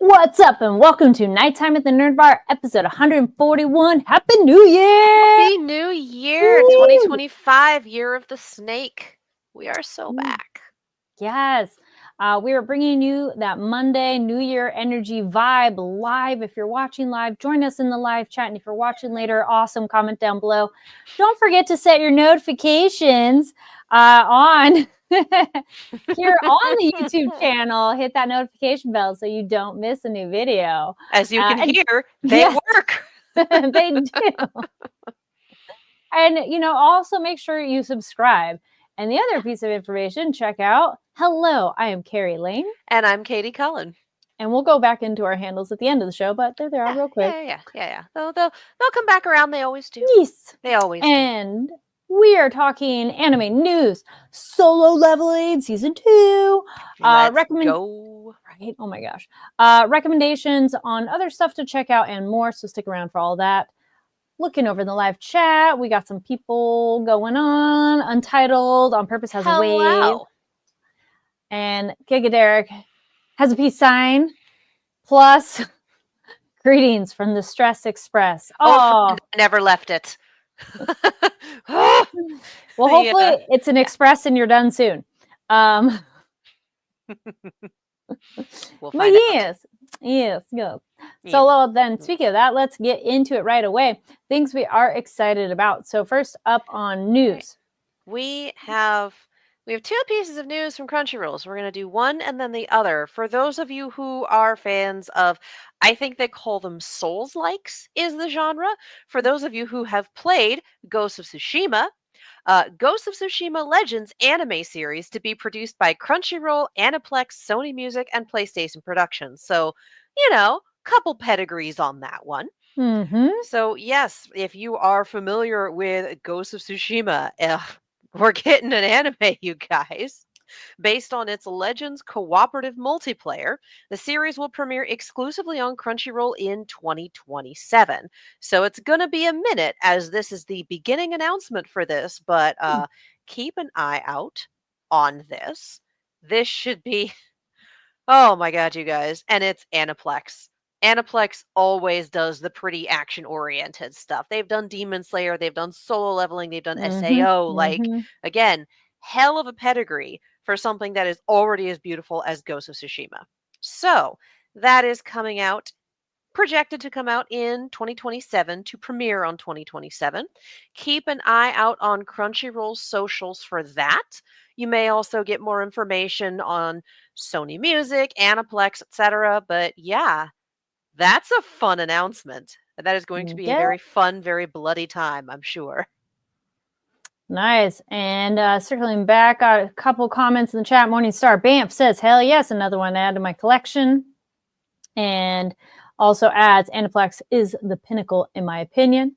What's up, and welcome to Nighttime at the Nerd Bar, episode 141. Happy New Year! Happy New Year, Woo! 2025, Year of the Snake. We are so back. Yes. We are bringing you that Monday New Year energy vibe live. If you're watching live, join us in the live chat. And if you're watching later, awesome. Comment down below. Don't forget to set your notifications on here on the YouTube channel. Hit that notification bell so you don't miss a new video. As you can hear, they work. They do. And, also make sure you subscribe. And the other piece of information, check out, hello, I am Carrie Lane. And I'm Katie Cullen. And we'll go back into our handles at the end of the show, but there they are real quick. Yeah. They'll come back around. They always do. Yes. They always do. And we are talking anime news, Solo Leveling Season 2. Let's go. Right? Oh my gosh. Recommendations on other stuff to check out and more, so stick around for all that. Looking over the live chat, we got some people going on. Untitled on Purpose has a wave. And Giga Derek has a peace sign. Plus, greetings from the Stress Express. Oh, never left it. Well, hopefully it's an express and you're done soon. We'll find out. Yes. So then, speaking of that, let's get into it right away. Things we are excited about. So first up on news. We have two pieces of news from Crunchyroll. So we're going to do one and then the other. For those of you who are fans of, I think they call them Souls-likes is the genre. For those of you who have played Ghost of Tsushima, Ghost of Tsushima Legends anime series to be produced by Crunchyroll, Aniplex, Sony Music, and PlayStation Productions. So, couple pedigrees on that one. Mm-hmm. So, yes, if you are familiar with Ghost of Tsushima, we're getting an anime, you guys. Based on its Legends cooperative multiplayer, the series will premiere exclusively on Crunchyroll in 2027. So it's going to be a minute, as this is the beginning announcement for this, but keep an eye out on this. This should be, oh my god, you guys, and it's Aniplex. Aniplex always does the pretty action-oriented stuff. They've done Demon Slayer, they've done Solo Leveling, they've done SAO. Again, hell of a pedigree for something that is already as beautiful as Ghost of Tsushima. So, that is coming out, projected to come out in 2027, to premiere on 2027. Keep an eye out on Crunchyroll's socials for that. You may also get more information on Sony Music, Aniplex, etc. But yeah, that's a fun announcement. And that is going to be a very fun, very bloody time, I'm sure. Nice. And circling back, got a couple comments in the chat. Morningstar Bamf says, hell yes, another one to add to my collection. And also adds, Aniplex is the pinnacle, in my opinion.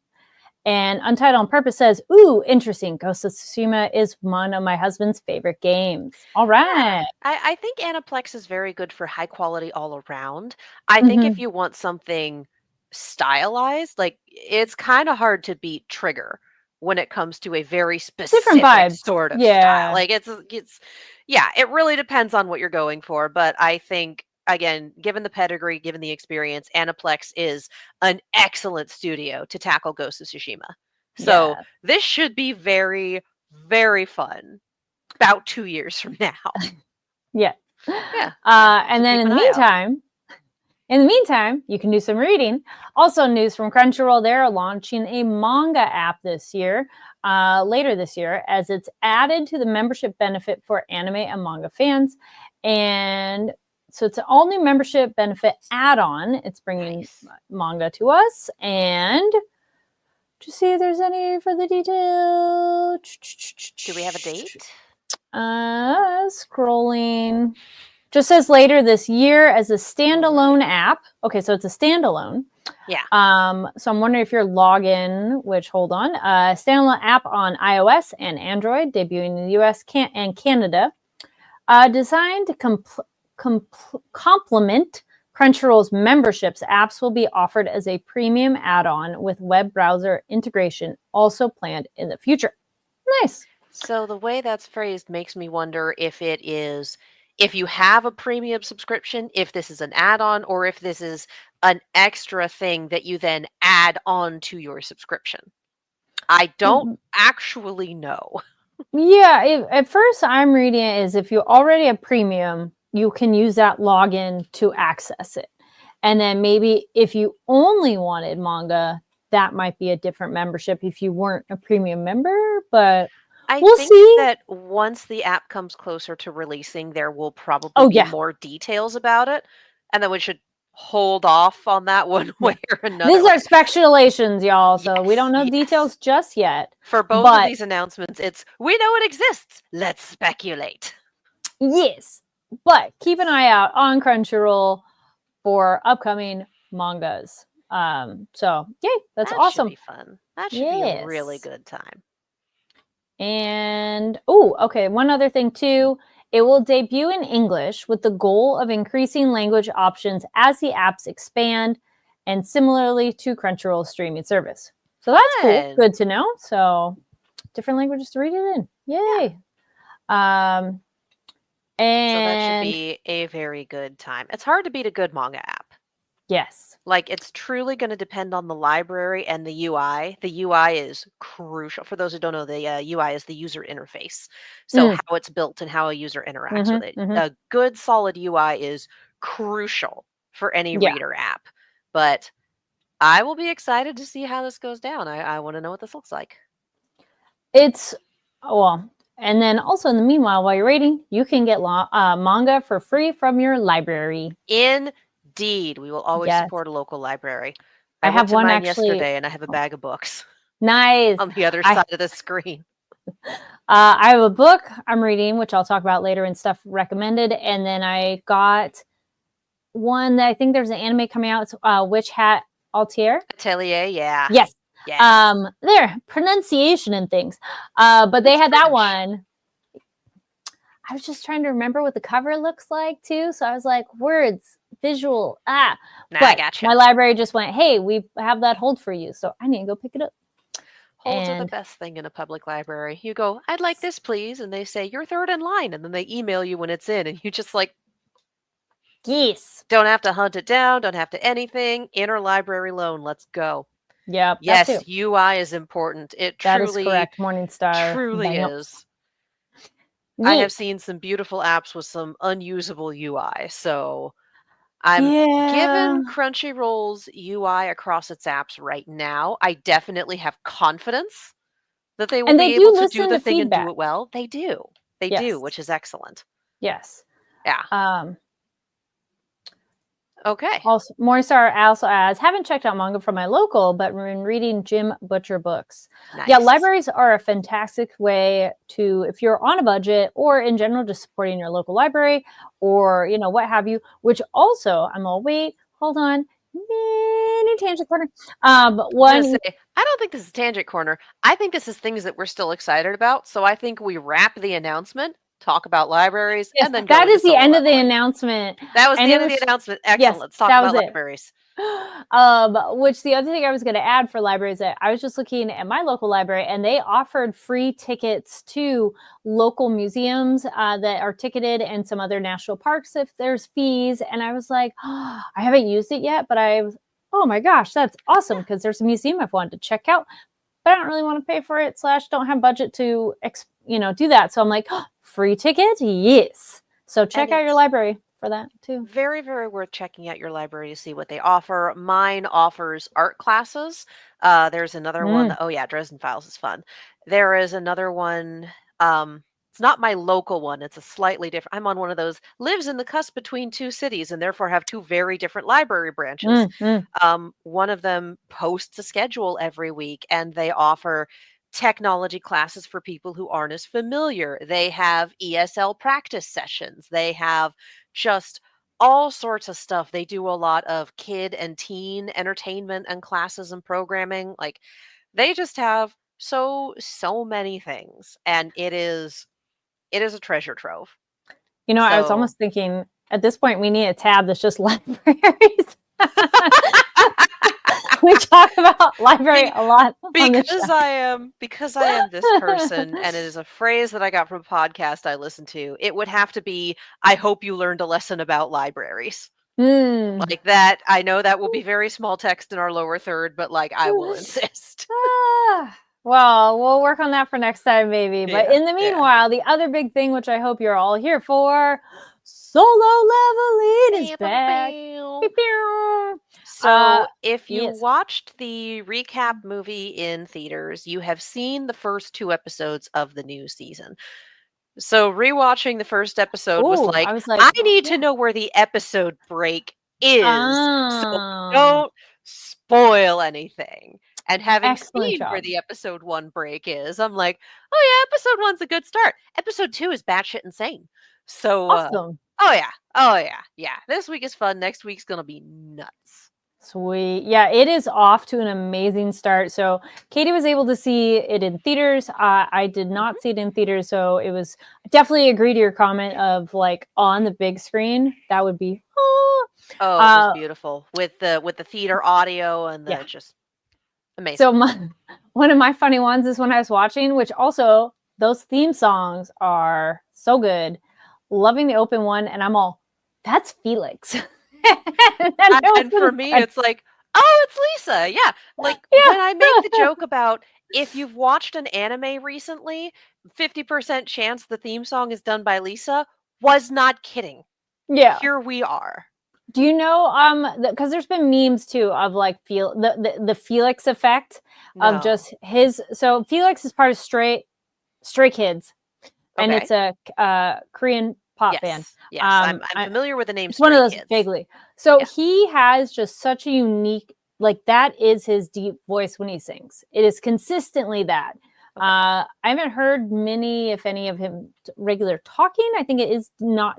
And Untitled on Purpose says, ooh, interesting. Ghost of Tsushima is one of my husband's favorite games. All right. I think Aniplex is very good for high quality all around. I think if you want something stylized, it's kind of hard to beat Trigger when it comes to a very specific sort of style. It really depends on what you're going for. But I think, again, given the pedigree, given the experience, Aniplex is an excellent studio to tackle Ghost of Tsushima. So this should be very, very fun about 2 years from now. Yeah. And then in the meantime, you can do some reading. Also news from Crunchyroll, they're launching a manga app this year, later this year, as it's added to the membership benefit for anime and manga fans. And so it's an all-new membership benefit add-on. It's bringing manga to us. And to see if there's any further detail. Do we have a date? Scrolling. Just says later this year as a standalone app. Okay, so it's a standalone. Yeah. So I'm wondering if your login, which, hold on, standalone app on iOS and Android, debuting in the US and Canada, designed to complement Crunchyroll's memberships. Apps will be offered as a premium add-on with web browser integration also planned in the future. Nice. So the way that's phrased makes me wonder if it is if you have a premium subscription, if this is an add-on, or if this is an extra thing that you then add on to your subscription. I don't actually know. Yeah, at first I'm reading it as if you already have premium, you can use that login to access it. And then maybe if you only wanted manga, that might be a different membership if you weren't a premium member, but we'll think see. that once the app comes closer to releasing, there will probably be more details about it. And then we should hold off on that one way or another. These are speculations, y'all. So we don't know details just yet. For both of these announcements, it's we know it exists. Let's speculate. Yes. But keep an eye out on Crunchyroll for upcoming mangas. So yay, that's awesome. That should be fun. That should be a really good time. And okay, one other thing too. It will debut in English with the goal of increasing language options as the apps expand, and similarly to Crunchyroll streaming service. So that's cool. Good to know. So different languages to read it in. Yay. And so that should be a very good time. It's hard to beat a good manga app. Yes. Like, it's truly going to depend on the library and the UI. The UI is crucial. For those who don't know, the UI is the user interface. So how it's built and how a user interacts with it. A good, solid UI is crucial for any reader app. But I will be excited to see how this goes down. I want to know what this looks like. It's, and then also in the meanwhile, while you're reading, you can get manga for free from your library. Indeed, we will always support a local library. I went have to one mine actually yesterday, and I have a bag of books. Nice. On the other side of the screen. I have a book I'm reading, which I'll talk about later in stuff recommended, and then I got one that I think there's an anime coming out. It's Witch Hat Atelier. Yeah. Yes. There, pronunciation and things. But they had that one. I was just trying to remember what the cover looks like too. So I was like, words, visual, but I gotcha. My library just went, hey, we have that hold for you. So I need to go pick it up. Holds are the best thing in a public library. You go, I'd like this, please. And they say, you're third in line. And then they email you when it's in. And you just like, yes. Don't have to hunt it down. Don't have to anything. Interlibrary loan. Let's go. Yep. Yes, UI is important. It truly is correct. Morningstar. Truly is. I have seen some beautiful apps with some unusable UI. So I'm given Crunchyroll's UI across its apps right now. I definitely have confidence that they will be able to do the thing and do it well. They do. They do, which is excellent. Yes. Yeah. Okay. Also, Morningstar also adds, haven't checked out manga from my local, but been reading Jim Butcher books. Nice. Yeah, libraries are a fantastic way to, if you're on a budget or in general, just supporting your local library or, what have you, which also, hold on, mini tangent corner. I don't think this is tangent corner. I think this is things that we're still excited about. So I think we wrap the announcement, talk about libraries, and then that is the end of the announcement. That was the end of the announcement. Excellent. Yes, let's talk about libraries. Which the other thing I was going to add for libraries, that I was just looking at my local library, and they offered free tickets to local museums that are ticketed, and some other national parks if there's fees. And I was like, I haven't used it yet, but oh my gosh, that's awesome, because there's a museum I've wanted to check out, but I don't really want to pay for it / don't have budget to do that. So I'm like, free ticket? Yes. So check out your library for that too. Very, very worth checking out your library to see what they offer. Mine offers art classes. There's another one. Dresden Files is fun. There is another one. It's not my local one. It's a slightly different. I'm on one of those, lives in the cusp between two cities and therefore have two very different library branches. One of them posts a schedule every week, and they offer technology classes for people who aren't as familiar. They have ESL practice sessions. They have just all sorts of stuff. They do a lot of kid and teen entertainment and classes and programming. Like, they just have so many things, and it is a treasure trove. I was almost thinking at this point we need a tab that's just libraries. Which talk about library a lot on this because show. because I am this person, and it is a phrase that I got from a podcast I listened to. It would have to be, I hope you learned a lesson about libraries. Like that. I know that will be very small text in our lower third, but like I will insist. Well, we'll work on that for next time, maybe. But Yeah, in the meanwhile, the other big thing, which I hope you're all here for, solo leveling is back. Pew, pew. So, if you yes. watched the recap movie in theaters, you have seen the first 2 episodes of the new season. So, rewatching the first episode was Ooh, like, I was like, I need to know where the episode break is, so don't spoil anything. And having excellent seen where job. the episode 1 break is, I'm like, oh yeah, episode 1's a good start. Episode 2 is batshit insane. So, Awesome. oh yeah. This week is fun. Next week's gonna be nuts. Sweet. Yeah, it is off to an amazing start. So Katie was able to see it in theaters. I did not see it in theaters, so it was definitely agree to your comment of like on the big screen. That would be Oh, it was beautiful with the theater audio and the just amazing. So one of my funny ones is when I was watching, which also those theme songs are so good. Loving the open one, and I'm all, that's Felix. and for me, it's like, oh, it's Lisa. Yeah. Like when I make the joke about if you've watched an anime recently, 50% chance the theme song is done by Lisa, was not kidding. Yeah. Here we are. Do you know because there's been memes too of like the Felix effect of just his, so Felix is part of Stray Kids, and it's a Korean pop band. Yes, I'm familiar with the name. It's one of those vaguely. So he has just such a unique, like that is his deep voice when he sings. It is consistently that. I haven't heard many, if any, of him regular talking. I think it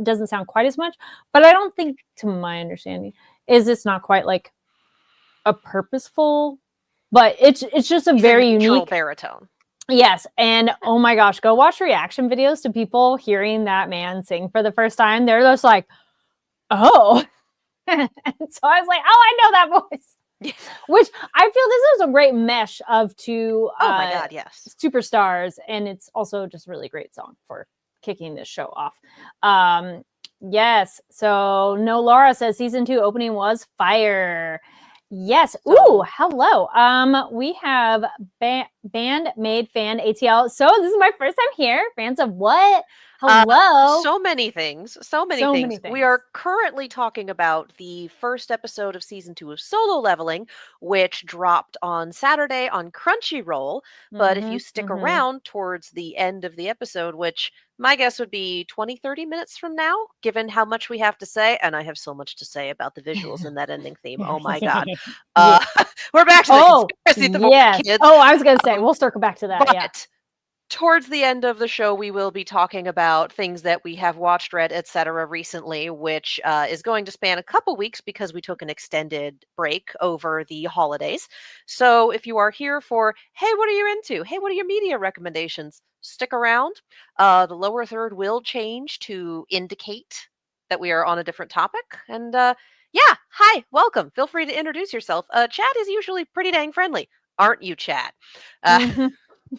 doesn't sound quite as much, but I don't think, to my understanding, it's not quite like a purposeful, but it's just a very unique baritone. Yes, and oh my gosh, go watch reaction videos to people hearing that man sing for the first time. They're just like, oh. And so I was like, oh, I know that voice. Which I feel this is a great mesh of two superstars, and it's also just a really great song for kicking this show off. Yes, so No Laura says season 2 opening was fire. Yes. Ooh, hello. We have Band Made Fan ATL. So this is my first time here. Fans of what? Hello. So many things. So many things. We are currently talking about the first episode of season 2 of Solo Leveling, which dropped on Saturday on Crunchyroll. But if you stick around towards the end of the episode, which my guess would be 20, 30 minutes from now, given how much we have to say. And I have so much to say about the visuals in that ending theme. Oh my God. We're back to the conspiracy theory, kids. Oh, I was going to say, we'll circle back to that. But towards the end of the show, we will be talking about things that we have watched, read, etc. recently, which is going to span a couple weeks because we took an extended break over the holidays. So if you are here for, hey, what are you into? Hey, what are your media recommendations? Stick around. The lower third will change to indicate that we are on a different topic. And hi, welcome. Feel free to introduce yourself. Chad is usually pretty dang friendly. Aren't you, Chad?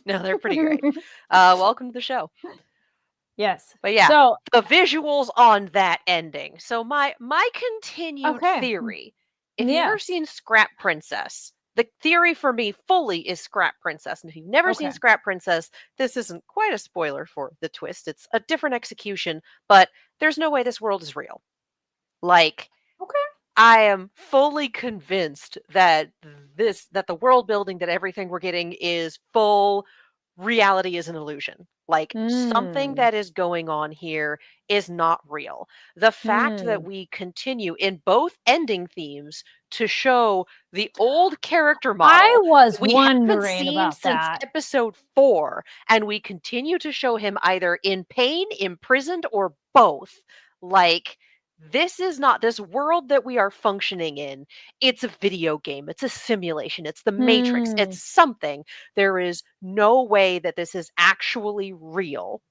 No, they're pretty great. Welcome to the show. Yes. But yeah, so the visuals on that ending. So my continued theory, if you've ever seen Scrap Princess, the theory for me fully is Scrap Princess. And if you've never seen Scrap Princess, this isn't quite a spoiler for the twist. It's a different execution, but there's no way this world is real. Like, I am fully convinced that the world building, that everything we're getting is full. Reality is an illusion. Like something that is going on here is not real. The fact that we continue in both ending themes to show the old character model, I was we wondering seen about since that. episode 4, and we continue to show him either in pain, imprisoned, or both. Like, this is not this world that we are functioning in. It's a video game. It's a simulation. It's the Matrix. It's something. There is no way that this is actually real.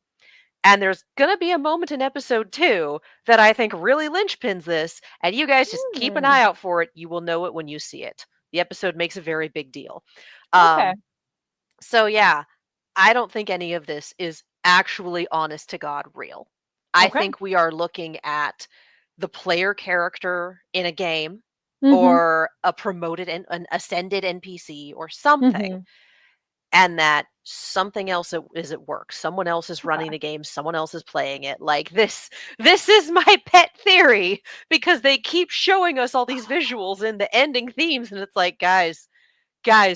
And there's going to be a moment in episode 2 that I think really linchpins this. And you guys just keep an eye out for it. You will know it when you see it. The episode makes a very big deal. Okay. So yeah, I don't think any of this is actually honest to God real. I Okay. think we are looking at the player character in a game Mm-hmm. or a promoted and an ascended NPC or something, Mm-hmm. and that something else is at work. Someone else is running Okay. the game, someone else is playing it. Like this is my pet theory because they keep showing us all these visuals in the ending themes and it's like, guys,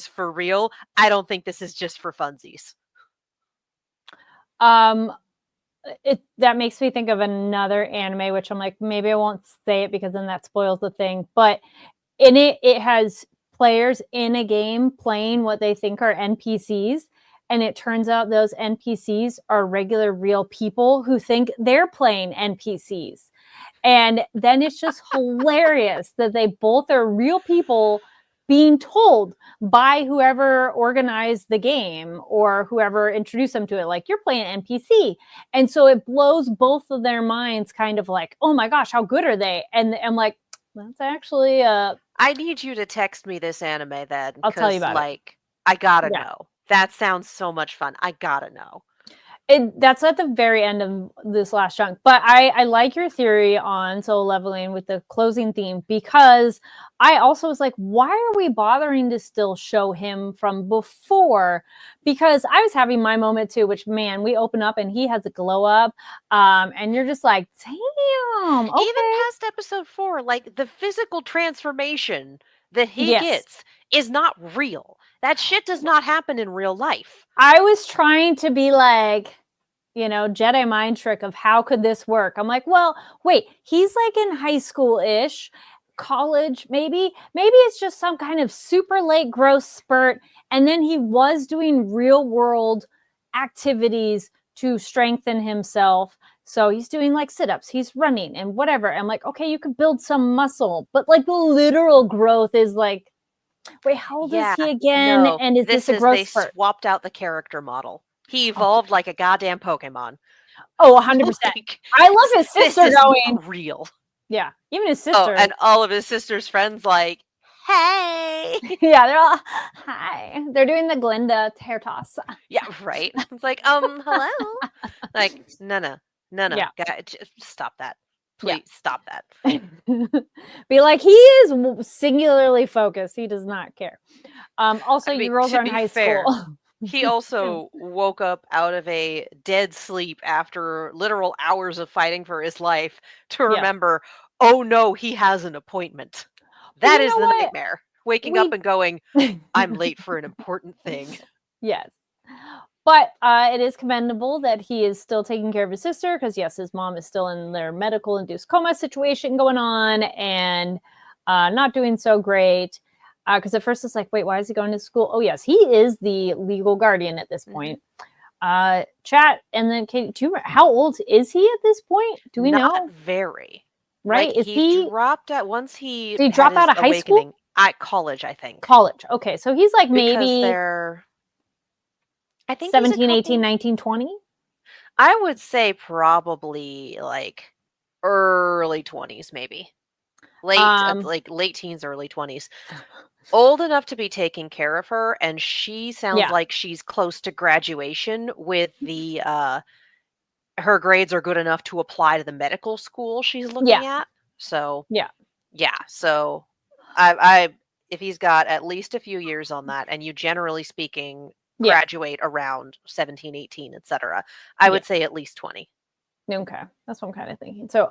for real, I don't think this is just for funsies. Um, that makes me think of another anime, which I'm like, maybe I won't say it because then that spoils the thing. But in it has players in a game playing what they think are NPCs, and it turns out those NPCs are regular real people who think they're playing NPCs. And then it's just hilarious that they both are real people being told by whoever organized the game or whoever introduced them to it, like, you're playing NPC. And so it blows both of their minds, kind of like, oh my gosh, how good are they? And I'm like, that's actually I need you to text me this anime then, I'll tell you because about it. like I gotta Yeah. know. That sounds so much fun. I gotta know. That's at the very end of this last chunk. But I like your theory on Solo Leveling with the closing theme, because I also was like, why are we bothering to still show him from before? Because I was having my moment too, which, man, we open up and he has a glow up. And you're just like, damn, okay. Even past episode 4, like the physical transformation that he Yes. gets is not real. That shit does not happen in real life. I was trying to be like, Jedi mind trick of how could this work? I'm like, well, wait, he's like in high school-ish, college, maybe it's just some kind of super late growth spurt. And then he was doing real world activities to strengthen himself. So he's doing like sit-ups, he's running and whatever. I'm like, okay, you could build some muscle, but like the literal growth is like, wait, how old is he again? No, And is this a growth they spurt? swapped out the character model. He Okay. evolved like a goddamn Pokemon. Oh, 100%. Like, I love his sister this is going. not real. Yeah, even his Oh, sister. and all of his sister's friends like, hey. Yeah, they're all, hi. They're doing the Glinda hair toss. Yeah, right. It's like, hello. Like, no. Yeah. Guy, just stop that. Please stop that. Be like, he is singularly focused. He does not care. Also, I mean, you girls to are in be high fair, school. he also woke up out of a dead sleep after literal hours of fighting for his life to Yeah. remember, oh no, he has an appointment. That is the nightmare. Waking up and going, I'm late for an important thing. Yes. But it is commendable that he is still taking care of his sister, because yes, his mom is still in their medical induced coma situation going on and not doing so great. Because at first it's like, wait, why is he going to school? Oh yes, he is the legal guardian at this point. Chat, and then Katie, how old is he at this point? Do we know? Not very. Right? Like, Is he dropped at once he did he drop out of high school? At college, I think. College. Okay, so he's like maybe because they're I think 17, 18, 19, 20. I would say probably like early 20s, maybe. Late teens, early 20s. Old enough to be taking care of her, and she sounds like she's close to graduation with the her grades are good enough to apply to the medical school she's looking at. So yeah. So I if he's got at least a few years on that, and you generally speaking graduate around 17, 18, etc., I would say at least 20. Okay, that's what I'm kind of thinking. So,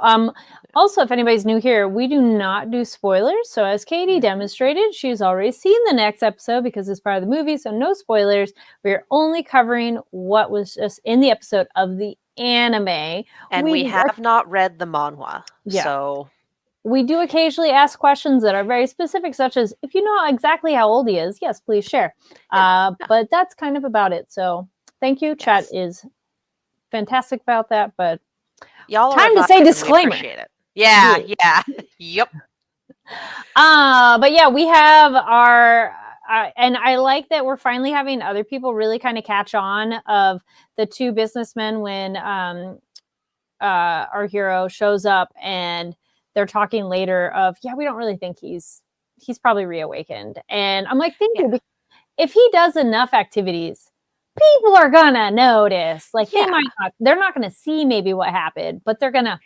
also, if anybody's new here, we do not do spoilers. So, as Katie demonstrated, she's already seen the next episode because it's part of the movie. So, no spoilers. We're only covering what was just in the episode of the anime, and we have not read the manhwa. So we do occasionally ask questions that are very specific, such as, if you know exactly how old he is, yes, please share. But that's kind of about it. So, thank you. Chat is fantastic about that, but y'all time to say disclaimer. Appreciate it. Yeah. Yep. But yeah, we have our and I like that we're finally having other people really kind of catch on of the two businessmen when our hero shows up and they're talking later of, we don't really think he's he's probably reawakened. And I'm like, thank you. If he does enough activities, people are gonna notice. Like they're not gonna see maybe what happened, but they're gonna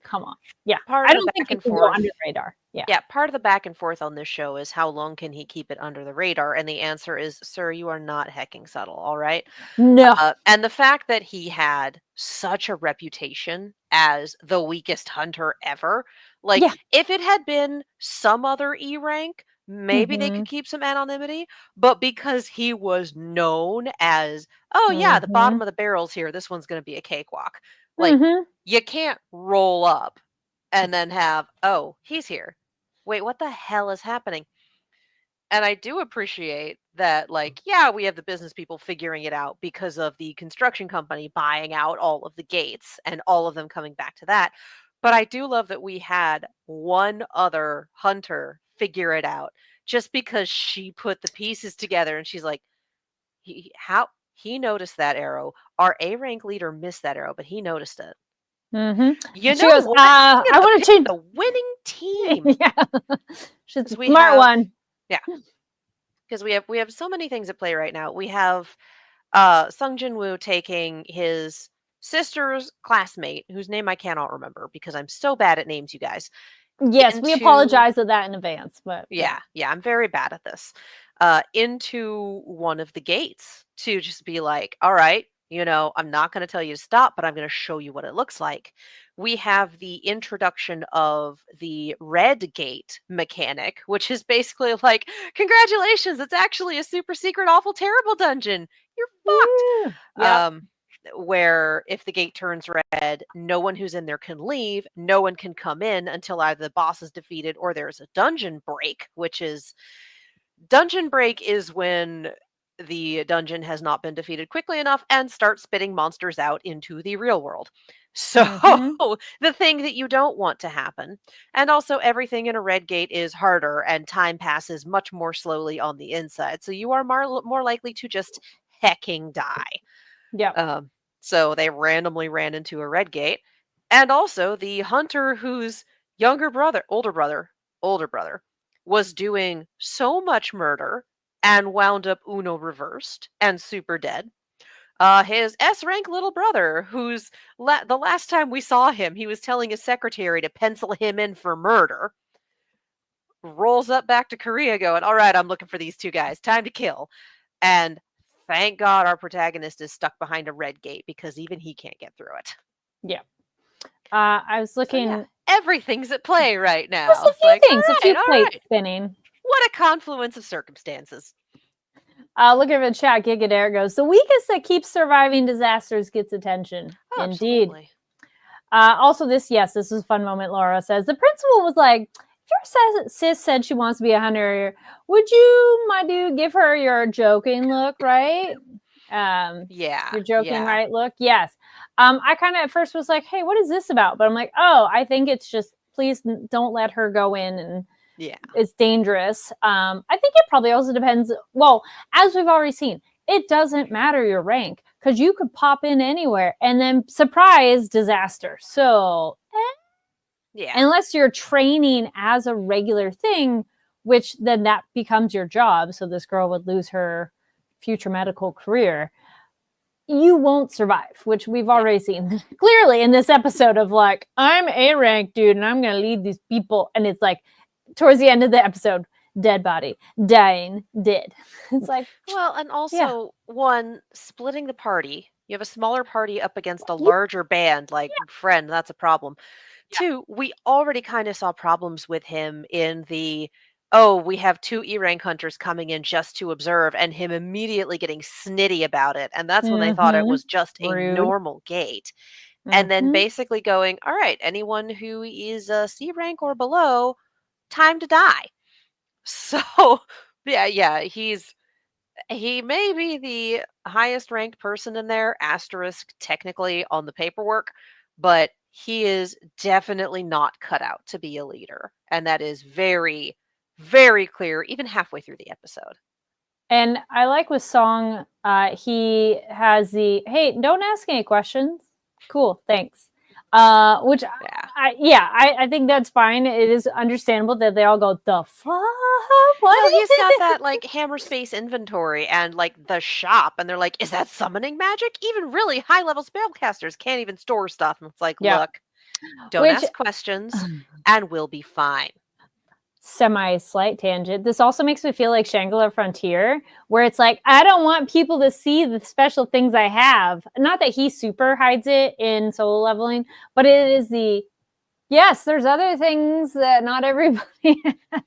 come on. Yeah. I don't think it can go under the radar. Yeah. Part of the back and forth on this show is how long can he keep it under the radar? And the answer is, sir, you are not hecking subtle. All right. No. And the fact that he had such a reputation as the weakest hunter ever, like if it had been some other E rank, maybe they could keep some anonymity, but because he was known as, oh yeah, the bottom of the barrel's here, this one's going to be a cakewalk. Like you can't roll up and then have, oh, he's here. Wait, what the hell is happening? And I do appreciate that, like, yeah, we have the business people figuring it out because of the construction company buying out all of the gates and all of them coming back to that. But I do love that we had one other hunter figure it out just because she put the pieces together and she's like, he noticed that arrow. Our A rank leader missed that arrow, but he noticed it. You know, goes, I want to change the winning team. She's a smart one. Yeah, because we have so many things at play right now. We have Sung Jin Woo taking his sister's classmate, whose name I cannot remember because I'm so bad at names, you guys. Yes, we apologize for that in advance, but yeah, I'm very bad at this. Into one of the gates to just be like, all right, you know, I'm not going to tell you to stop, but I'm going to show you what it looks like. We have the introduction of the red gate mechanic, which is basically like, congratulations, it's actually a super secret, awful, terrible dungeon. You're fucked. Where if the gate turns red, no one who's in there can leave. No one can come in until either the boss is defeated or there's a dungeon break, which is dungeon break is when the dungeon has not been defeated quickly enough and starts spitting monsters out into the real world. So the thing that you don't want to happen. And also everything in a red gate is harder and time passes much more slowly on the inside. So you are more likely to just hecking die. Yeah. So they randomly ran into a red gate. And also the hunter whose older brother was doing so much murder and wound up Uno reversed and super dead. His S-rank little brother, who's the last time we saw him, he was telling his secretary to pencil him in for murder, rolls up back to Korea going, all right, I'm looking for these two guys. Time to kill. And thank God our protagonist is stuck behind a red gate because even he can't get through it. Yeah. I was looking... So, everything's at play right now. There's a few things, a few plates spinning. What a confluence of circumstances. Look at the chat. Gigadare goes, the weakest that keeps surviving disasters gets attention. Oh, indeed. Absolutely. Also, this is a fun moment. Laura says, the principal was like, if your sis said she wants to be a hunter, would you, my dude, give her your joking look, right? Your joking right look. Yes. I kind of at first was like, hey, what is this about? But I'm like, oh, I think it's just, please don't let her go in and it's dangerous. I think it probably also depends. Well, as we've already seen, it doesn't matter your rank because you could pop in anywhere and then surprise disaster. So unless you're training as a regular thing, which then that becomes your job. So this girl would lose her future medical career. You won't survive, which we've already seen clearly in this episode of like, I'm A rank, dude, and I'm going to lead these people. And it's like, towards the end of the episode, dead body, dying, dead. It's like, well, and also one, splitting the party. You have a smaller party up against a larger band, like friend, that's a problem. Two, we already kind of saw problems with him in the, we have two E-rank hunters coming in just to observe and him immediately getting snitty about it. And that's when they thought it was just a normal gate. And then basically going, all right, anyone who is a C rank or below, time to die. So he may be the highest ranked person in there, asterisk technically on the paperwork, but he is definitely not cut out to be a leader. And that is very, very clear, even halfway through the episode. And I like with Song, he has the, hey, don't ask any questions. Cool, thanks. Which Yeah. I think that's fine. It is understandable that they all go, the fuck? Well, What is he's got it? that like hammer space inventory and like the shop, and they're like, is that summoning magic? Even really high level spellcasters can't even store stuff. And it's like, Yeah. look, don't Which ask questions and we'll be fine. slight tangent. This also makes me feel like Shangri-La Frontier, where it's like, I don't want people to see the special things I have. Not that he super hides it in solo leveling, but it is the, yes, there's other things that not everybody has.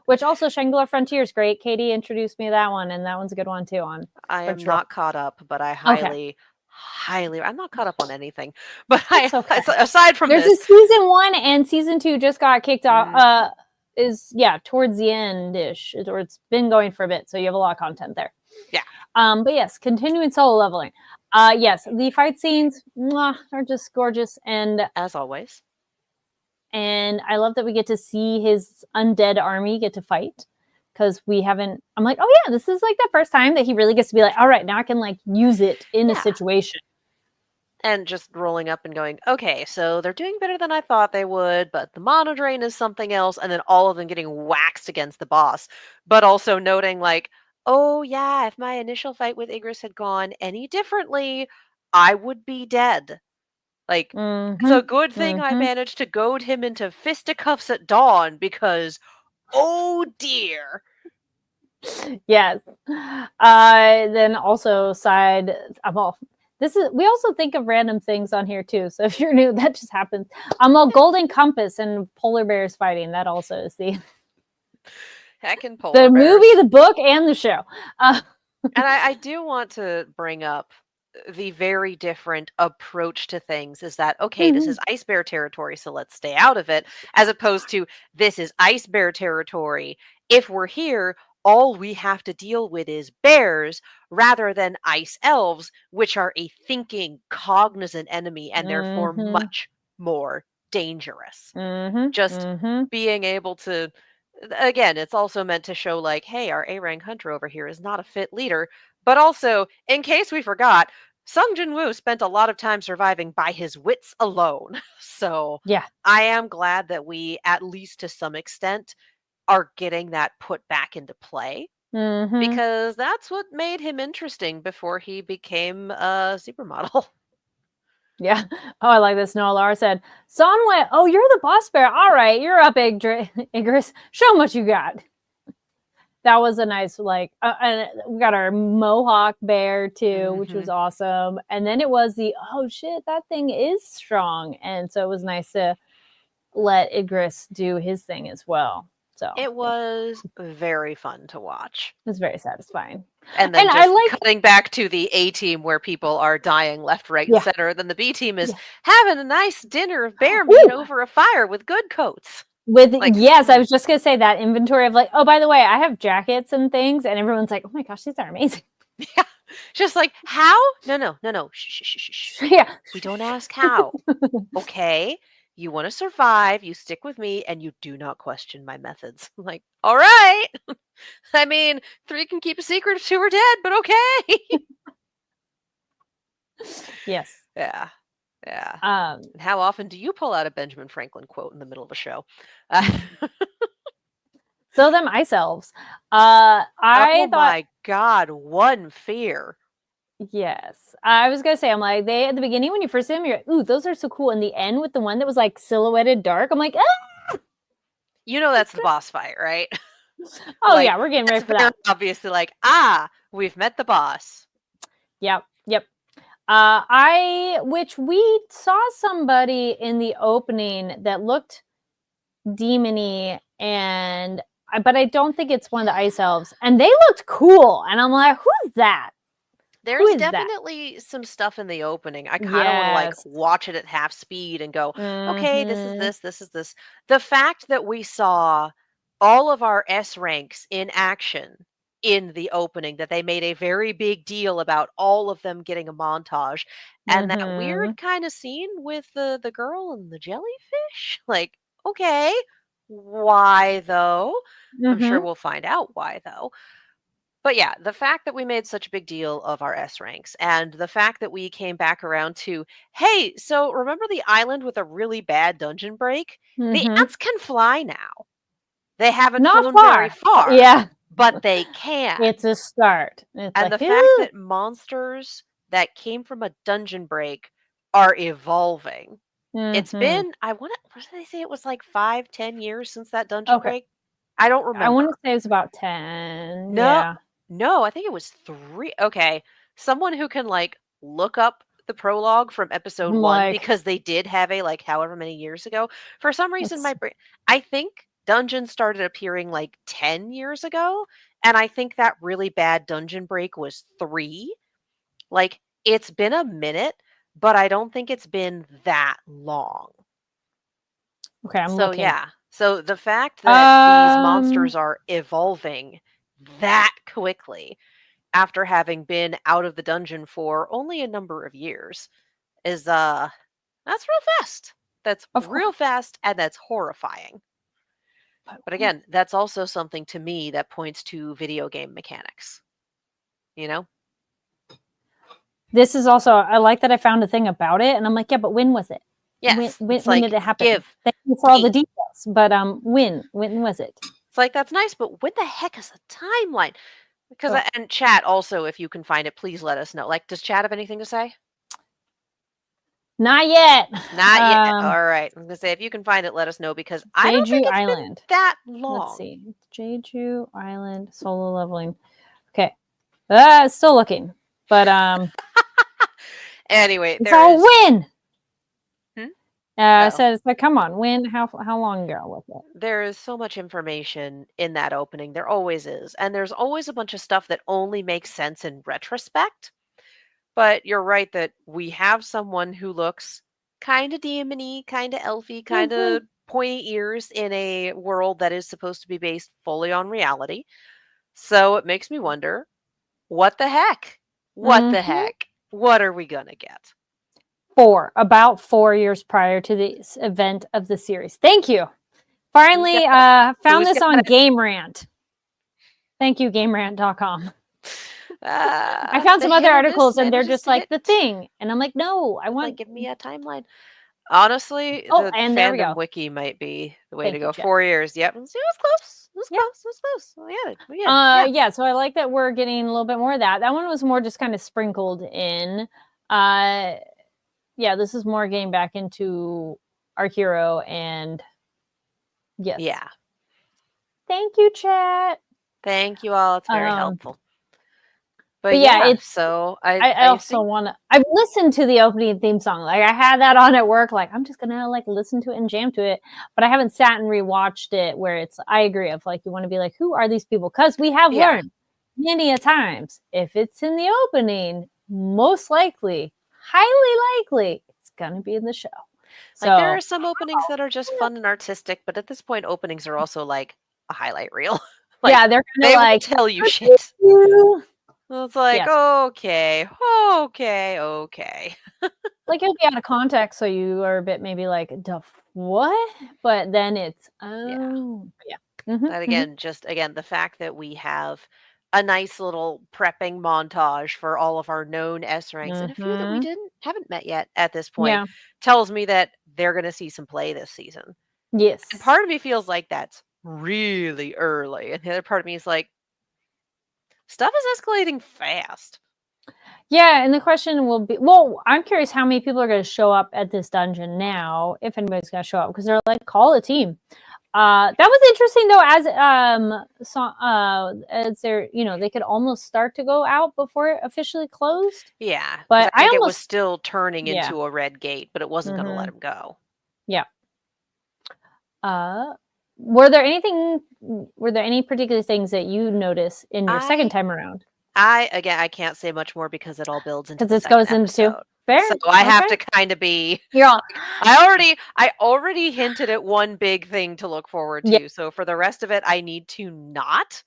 Which also Shangri-La Frontier is great. Katie introduced me to that one, and that one's a good one too on I am Crunchyroll. not caught up, but I Okay. highly, I'm not caught up on anything, but That's okay. aside from There's this, a season 1 and season 2 just got kicked off. mm, Is towards the end ish, or it's been going for a bit, so you have a lot of content there. yeah. But yes, continuing solo leveling. Yes, the fight scenes are just gorgeous, and As always. I love that we get to see his undead army get to fight, because we haven't. I'm like, oh yeah, this is like the first time that he really gets to be like, all right, now I can like use it in a Yeah. situation. And just rolling up and going, okay, so they're doing better than I thought they would, but the mono drain is something else, and then all of them getting waxed against the boss. But also noting, like, oh yeah, if my initial fight with Igris had gone any differently, I would be dead. Like, it's a Mm-hmm. good thing I Mm-hmm. managed to goad him into fisticuffs at dawn because, oh dear. Yes. Then also side, well, this is, we also think of random things on here too. So if you're new, that just happens. A golden compass and polar bears fighting. That also is the Heckin' polar the bears. movie, the book, and the show. And I do want to bring up the very different approach to things is that, okay, this is ice bear territory, so let's stay out of it, as opposed to this is ice bear territory. If we're here, all we have to deal with is bears rather than ice elves, which are a thinking, cognizant enemy and therefore Mm-hmm. much more dangerous. Mm-hmm. Just Mm-hmm. being able to, again, it's also meant to show like, hey, our A-rank hunter over here is not a fit leader, but also, in case we forgot, Sung Jin-woo spent a lot of time surviving by his wits alone. So Yeah. I am glad that we, at least to some extent, are getting that put back into play Mm-hmm. because that's what made him interesting before he became a supermodel. Yeah. Oh, I like this. Noah Lara said, Sonway, oh, you're the boss bear. All right, you're up, Igris. Show 'em what you got. That was a nice, like, and we got our Mohawk bear too, which was awesome. And then it was the, oh shit, that thing is strong. And so it was nice to let Igris do his thing as well. So It was very fun to watch. it was very satisfying. And then And just I like, cutting back to the A team where people are dying left, right, and yeah. center. Then the B team is Yeah. having a nice dinner of bear meat over a fire with good coats. With Like, yes, I was just gonna say that inventory of like, oh, by the way, I have jackets and things, and everyone's like, oh my gosh, these are amazing. yeah, just like how? No. Shh, shh, shh, shh. Yeah, We don't ask how. Okay, you want to survive. You stick with me, and you do not question my methods. I'm like, all right. I mean, 3 can keep a secret if 2 are dead, but okay. yes. Yeah. Yeah. Um, And how often do you pull out a Benjamin Franklin quote in the middle of a show? so them ice elves. Oh I thought, my god, one fear. yes, I was gonna say, I'm like, they at the beginning when you first see them, you're like, ooh, those are so cool. In the end, with the one that was like silhouetted dark, I'm like, ah! You know that's the boss fight, right? Oh Like, yeah, we're getting ready it's for very that. obviously like, we've met the boss. Yep. Which we saw somebody in the opening that looked demony, and but I don't think it's one of the ice elves, and they looked cool, and I'm like, who's that? There's is that? definitely some stuff in the opening. I kind of want to like Yes. watch it at half speed and go, okay, this is Mhm. this, this is this. The fact that we saw all of our S ranks in action in the opening, that they made a very big deal about all of them getting a montage, and that weird Mhm. kind of scene with the girl and the jellyfish. Like, okay, why though? I'm sure Mhm. we'll find out why though. But yeah, the fact that we made such a big deal of our S ranks and the fact that we came back around to, hey, so remember the island with a really bad dungeon break? The Mm-hmm. ants can fly now. They haven't Not flown very far, Yeah. but they can. It's a start. It's And like, the fact that monsters that came from a dungeon break are evolving. It's mm-hmm. been, what did they say? It was like 5-10 years since that dungeon Okay. break. I don't I want to remember. say it's about 10. No, Yeah. no, I think it was 3. Okay. Someone who can like look up the prologue from episode I'm 1 like, because they did have a like however many years ago. For some reason, it's my brain, I think dungeons started appearing like 10 years ago. And I think that really bad dungeon break was 3. Like, it's been a minute, but I don't think it's been that long. okay. I'm So looking. yeah. So the fact that these monsters are evolving that quickly after having been out of the dungeon for only a number of years is that's real fast. That's Of real course. fast and that's horrifying. But again, that's also something to me that points to video game mechanics. You know? This is also, I like that I found a thing about it, and I'm like, yeah, but when was it? Yes. When did it happen? Give. Thank you for all the details, but when was it? It's like, that's nice, but what the heck is a timeline? Because Oh. and chat also, if you can find it, please let us know. Like, does chat have anything to say? Not yet. Not yet. All right. I'm gonna say, if you can find it, let us know because I don't think Jeju it's Island. been that long. Let's see. Jeju Island solo leveling. Okay. Still looking. But Anyway, it's all win. I said, it's like, come on, win. How long ago was it? There is so much information in that opening. There always is. And there's always a bunch of stuff that only makes sense in retrospect. But you're right that we have someone who looks kind of demony, kind of elfy, kind of pointy ears in a world that is supposed to be based fully on reality. So it makes me wonder, what the heck? What the heck? What are we gonna get? About 4 years prior to the event of the series. Thank you. Finally found this on Game Rant. Thank you, GameRant.com. I found some other articles and they're just like the thing. And I'm like, no, I want... Like, give me a timeline. Honestly, the fandom wiki might be the way to go. 4 years. Yep. It was close. It was close. It was close. Yeah. Yeah, so I like that we're getting a little bit more of that. That one was more just kind of sprinkled in. Yeah, this is more getting back into our hero and yes. Yeah. Thank you, chat. Thank you all. It's very helpful. But yeah, it's so I also want to. I've listened to the opening theme song. Like, I had that on at work. Like, I'm just gonna like listen to it and jam to it. But I haven't sat and rewatched it. Where it's, I agree. Of like, you want to be like, who are these people? Because we have learned many a times, if it's in the opening, most likely, highly likely, it's gonna be in the show. So like, there are some openings that are just fun and artistic, but at this point, openings are also like a highlight reel. Like, yeah, they're they like, will tell you shit. It's like, okay. Like, it'll be out of context, so you are a bit maybe like, what? But then it's, But again, the fact that we have a nice little prepping montage for all of our known S ranks and a few that we haven't met yet at this point tells me that they're going to see some play this season. Yes. And part of me feels like that's really early, and the other part of me is like, stuff is escalating fast. Yeah, and the question will be, well, I'm curious how many people are going to show up at this dungeon now, if anybody's going to show up, because they're like, call a team. That was interesting though, as they're, they could almost start to go out before it officially closed. Yeah, but I think it was still turning into a red gate, but it wasn't going to let him go. Yeah. Were there any particular things that you noticed in your second time around? I can't say much more because it all builds into because it goes into fair. So I have to kind of be. You're all, I already hinted at one big thing to look forward to. Yeah. So for the rest of it, I need to not.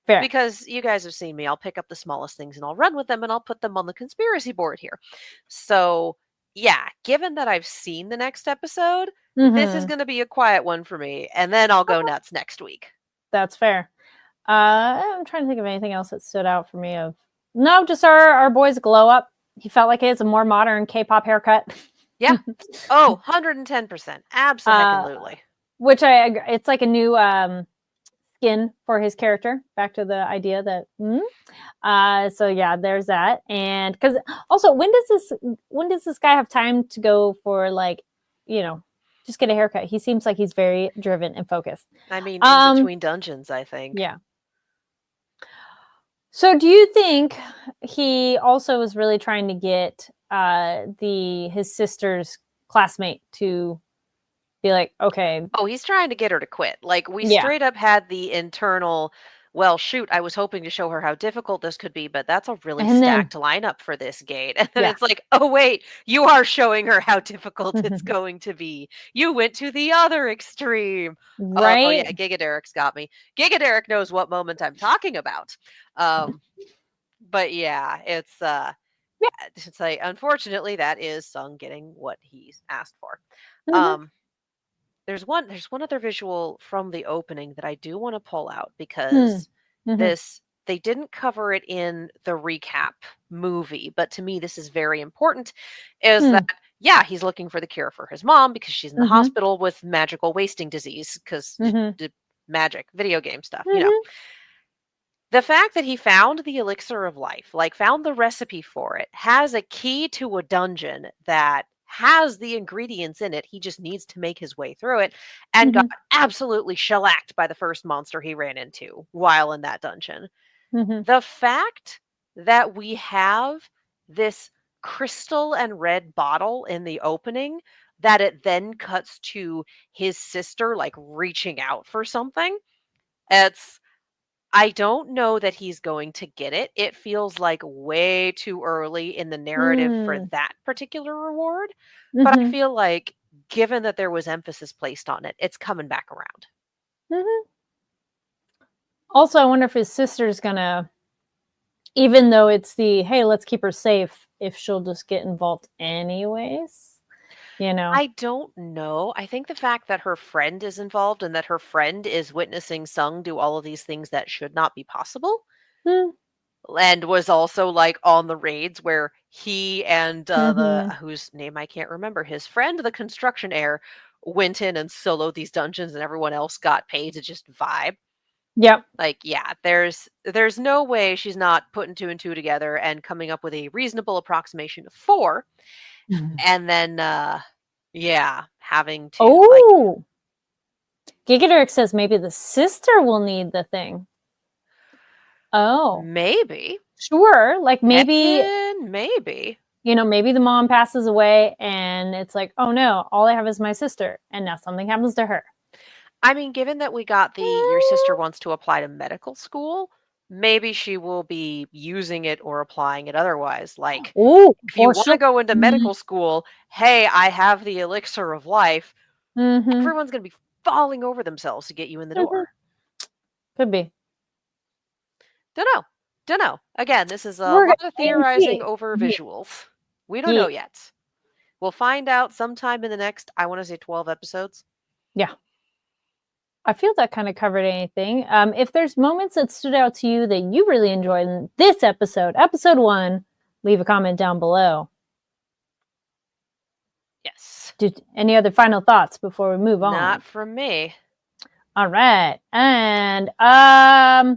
Fair. Because you guys have seen me. I'll pick up the smallest things and I'll run with them and I'll put them on the conspiracy board here. So yeah, given that I've seen the next episode, this is going to be a quiet one for me, and then I'll go nuts next week. That's fair. I'm trying to think of anything else that stood out for me. No, just our boy's glow up. He felt like he has a more modern K-pop haircut. Yeah. Oh, 110%. Absolutely. Which it's like a new skin for his character. Back to the idea that so yeah, there's that. And because also when does this guy have time to go for, like, just get a haircut? He seems like he's very driven and focused. I mean, in between dungeons, I think. Yeah. So do you think he also was really trying to get his sister's classmate to be like, okay? Oh, he's trying to get her to quit. Like, we Yeah. straight up had the internal, well, shoot, I was hoping to show her how difficult this could be, but that's a really And then- stacked lineup for this gate. And then Yeah. it's like, oh, wait, you are showing her how difficult it's going to be. You went to the other extreme. Right? Oh, yeah, Giga Derek's got me. Giga Derek knows what moment I'm talking about. But yeah, it's like, unfortunately, that is Sung getting what he's asked for. Mhm. There's one other visual from the opening that I do want to pull out because Mhm. they didn't cover it in the recap movie, but to me this is very important, is Hmm. that yeah, he's looking for the cure for his mom because she's in the Mhm. hospital with magical wasting disease because Mhm. magic video game stuff, Mhm. The fact that he found the elixir of life, like found the recipe for it, has a key to a dungeon that has the ingredients in it. He just needs to make his way through it and got Mhm. absolutely shellacked by the first monster he ran into while in that dungeon. Mhm. The fact that we have this crystal and red bottle in the opening, that it then cuts to his sister like reaching out for something. I don't know that he's going to get it. It feels like way too early in the narrative for Mm. that particular reward. But I Mhm. feel like, given that there was emphasis placed on it, it's coming back around. Mhm. Also, I wonder if his sister's gonna, even though it's the hey, let's keep her safe, if she'll just get involved anyways. I don't know. I think the fact that her friend is involved and that her friend is witnessing Sung do all of these things that should not be possible, Hmm. and was also like on the raids where he and the Mhm. whose name I can't remember, his friend, the construction heir, went in and soloed these dungeons and everyone else got paid to just vibe. Yep. Like, yeah, there's no way she's not putting two and two together and coming up with a reasonable approximation of 4, and then yeah, having to like Oh, Gigaderic says maybe the sister will need the thing. Oh, maybe. sure. Like maybe, Heckin' maybe. maybe the mom passes away and it's like, oh no, all I have is my sister. And now something happens to her. I mean, given that we got the your sister wants to apply to medical school, maybe she will be using it or applying it otherwise. Like, Oh, if you or want to she'll. go into medical school, hey, I have the elixir of life. Mm-hmm. Everyone's going to be falling over themselves to get you in the door. Could be. Don't know. Again, this is a We're lot gonna of wait and theorizing see. over Yeah. visuals. We don't Yeah. know yet. We'll find out sometime in the next, I want to say 12 episodes. Yeah. I feel that kind of covered anything. If there's moments that stood out to you that you really enjoyed in this episode 1, leave a comment down below. Yes. Any other final thoughts before we move on? Not from me. All right. And I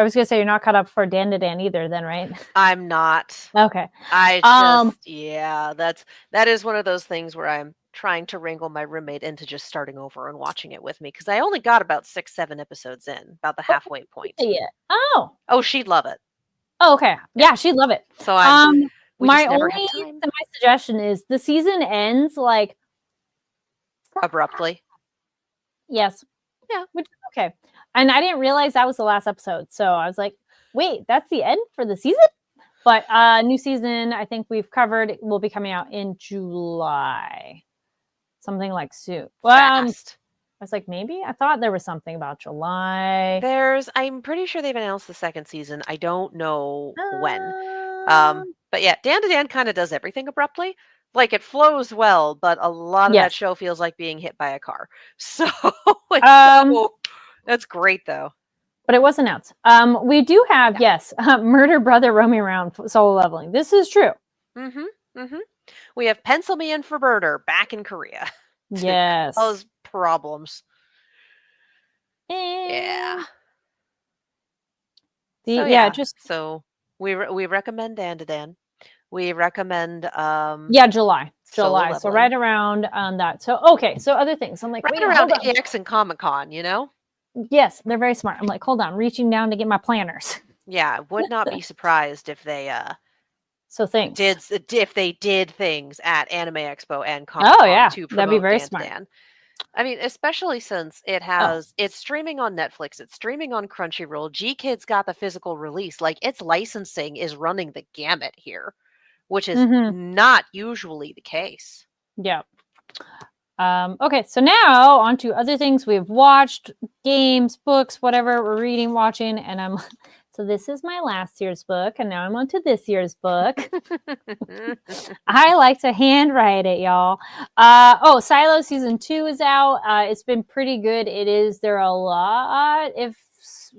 was gonna say you're not caught up for Dan to Dan either, then, right? I'm not. Okay. I just yeah, that is one of those things where I'm trying to wrangle my roommate into just starting over and watching it with me because I only got about 6, 7 episodes in, about the halfway point. Yeah. Oh. Oh, she'd love it. Oh, okay. Yeah, she'd love it. So we my just never only have time. my suggestion is the season ends like Abruptly. yes. Yeah. Which is okay. And I didn't realize that was the last episode. So I was like, wait, that's the end for the season? But new season, I think we've covered, will be coming out in July. Something like soon. Well, Fast. I was like, maybe? I thought there was something about July. I'm pretty sure they've announced the second season. I don't know when. Um, But yeah, Dan to Dan kind of does everything abruptly. Like, it flows well, but a lot of that Yes. show feels like being hit by a car. So Um, so That's great, though. But it was announced. We do have, yes, Murder Brother roaming around solo leveling. This is true. We have Pencil Me In for Murder back in Korea to Yes. cause problems. Yeah. And So we recommend Dandadan. We recommend July. So leveling. right around that. So okay, so other things. I'm like, right wait, around hold on. AX and Comic-Con, you know? Yes, they're very smart. I'm like, hold on, reaching down to get my planners. Yeah, would not be surprised if they So thanks. if they did things at Anime Expo and Comic-Con Oh yeah, to promote that'd be very Dan smart. Dan. I mean, especially since it's streaming on Netflix, it's streaming on Crunchyroll. GKIDS got the physical release. Like, its licensing is running the gamut here, which is not usually the case. Yeah. Okay, so now on to other things we've watched, games, books, whatever we're reading, watching, and so this is my last year's book, and now I'm on to this year's book. I like to handwrite it, y'all. Silo season 2 is out. It's been pretty good. There are a lot of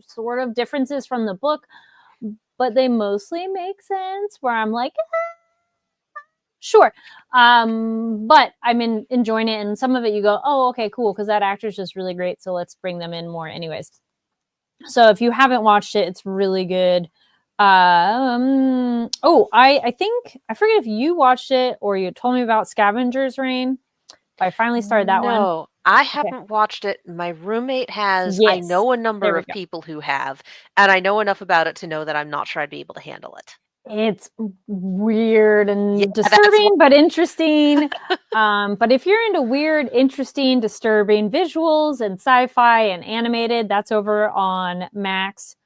sort of differences from the book, but they mostly make sense, where I'm like, sure. But I'm enjoying it, and some of it you go, oh, okay, cool, because that actor's just really great, so let's bring them in more anyways. So if you haven't watched it, it's really good. I think, I forget if you watched it or you told me about Scavenger's Reign. I finally started that one. No, I haven't watched it. My roommate has. I Yes. know a number There we of go. people who have, and I know enough about it to know that I'm not sure I'd be able to handle it. It's weird and Yeah, disturbing, but interesting. But if you're into weird, interesting, disturbing visuals and sci-fi and animated, that's over on Max.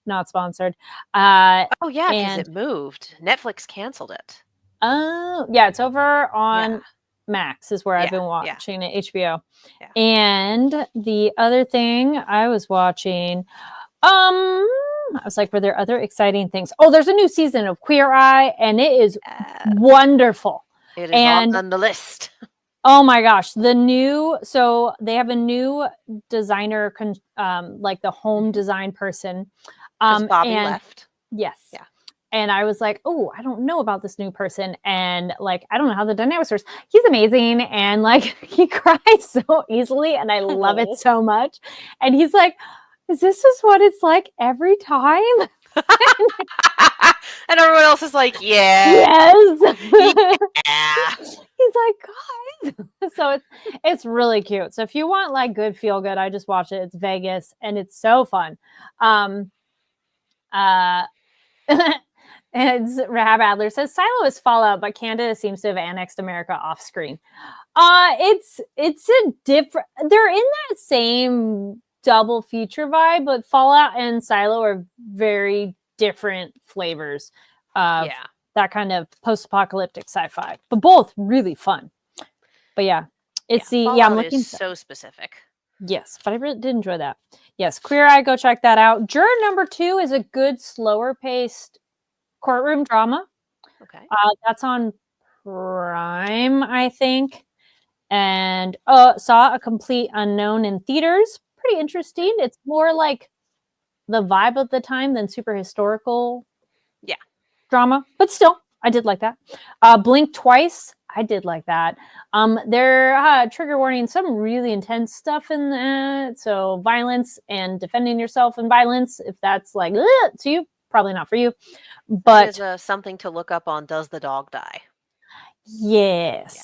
Not sponsored. Oh yeah, because it moved. Netflix canceled it. Oh yeah, it's over on Max is where I've been watching it, HBO. Yeah. And the other thing I was watching, I was like, were there other exciting things? Oh, there's a new season of Queer Eye, and it is wonderful. It is on the list. Oh my gosh, so they have a new designer, like the home design person. Bobby left. Yes. Yeah. And I was like, oh, I don't know about this new person. And like, I don't know how the dynamics works. He's amazing. And like, he cries so easily. And I love it so much. And he's like, this is what it's like every time? And everyone else is like, yeah. Yes. Yeah. He's like, God. So it's really cute. So if you want like good feel good, I just watched it. It's Vegas and it's so fun. And Rahab Adler says Silo is Fallout, but Canada seems to have annexed America off screen. It's a different. They're in that same double feature vibe, but Fallout and Silo are very different flavors of that kind of post-apocalyptic sci-fi, but both really fun. But yeah, I'm looking so specific. Yes, but I really did enjoy that. Yes, Queer Eye, go check that out. Juror number 2 is a good, slower paced courtroom drama. Okay. That's on Prime, I think. And saw A Complete Unknown in theaters. Pretty interesting. It's more like the vibe of the time than super historical drama. But still, I did like that. Blink Twice. I did like that. There, trigger warning, some really intense stuff in that. So violence and defending yourself in violence, if that's like to you, probably not for you. But there's something to look up on Does the Dog Die? Yes.